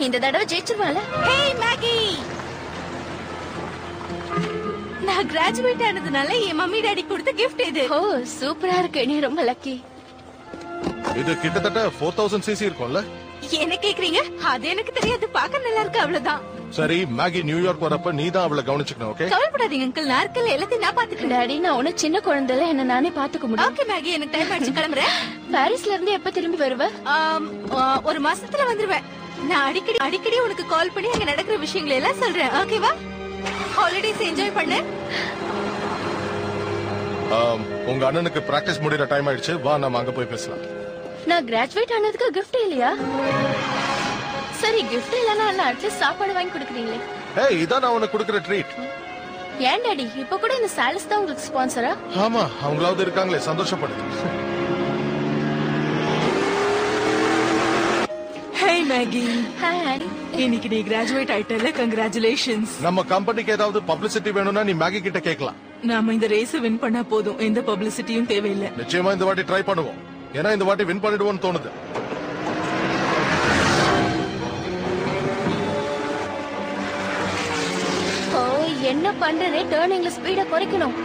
இந்த தடவை ஜெயிச்சிருவான்ல. ஹே மேகி, நான் கிராஜுவேட் ஆனதுனால என் மம்மி டாடி கொடுத்த கிஃப்ட் இது. ஓ சூப்பரா இருக்கு, நீ ரொம்ப லக்கி. இது கிட்டத்தட்ட 4000 cc இருக்கும்ல? என்ன கேக்குறீங்க? அது எனக்கு தெரியாது, பார்க்க நல்லா இருக்கு அவ்வளவுதான். சரி, மேகி நியூயார்க் வரப்ப நீ தான் அவளை கவனிச்சுக்கணும். ஓகே, கவலைப்படாதீங்க அங்கிள், நான் இருக்கல, எல்லாத்தையும் நான் பாத்துக்கிறேன். டாடி நான் ஒன்னும் சின்ன குழந்தைல என்ன நானே பாத்துக்க முடியும். ஓகே மேகி, எனக்கு டைம் ஆயிடுச்சு, கிளம்புறேன். பாரிஸ்ல இருந்து எப்ப திரும்பி வருவ? ஒரு மாசத்துல வந்துருவேன். நான் அடிக்கடி உனக்கு கால் பண்ணி அங்க நடக்கிற விஷயங்களை எல்லாம் சொல்றேன். ஓகேவா? ஹாலிடேஸ் என்ஜாய் பண்ணு. உங்க அண்ணனுக்கு பிராக்டிஸ் முடியற டைம் ஆயிடுச்சு, வா நாம அங்க போய் பேசலாம். நான் கிராஜுவேட் ஆனதுக்கு கிஃப்ட் இல்லையா? சரி, கிஃப்ட் இல்லனா அட்லீஸ்ட் சாப்பாடு வாங்கி கொடுக்குறீங்களே. ஏய், இதான் நான் உனக்கு கொடுக்கிற ட்ரீட். ஏன் டாடி இப்ப கூட இந்த சாலிஸ் தான் உங்களுக்கு ஸ்பான்சரா? ஆமா, அவங்களாவது இருக்காங்களே, சந்தோஷப்படு. ஹே மேகி. Hi daddy. இன்னைக்கு நீ கிராஜுவேட் ஆயிட்டல, கங்க்ராச்சுலேஷன்ஸ். நம்ம கம்பெனிக்கு ஏதாவது பப்ளிசிட்டி வேணும்னா நீ மேகி கிட்ட கேட்கலாம். நாம இந்த ரேஸ் வின் பண்ணா போதும், எந்த பப்ளிசிட்டியும் தேவையில்லை. நிச்சயமா இந்த வாட்டி ட்ரை பண்ணுவோம், ஏன்னா இந்த வாட்டி வின் பண்ணிடுவோம்னு தோணுது. ஓ என்ன பண்றேன், டர்னிங்ல ஸ்பீட குறைக்கணும்.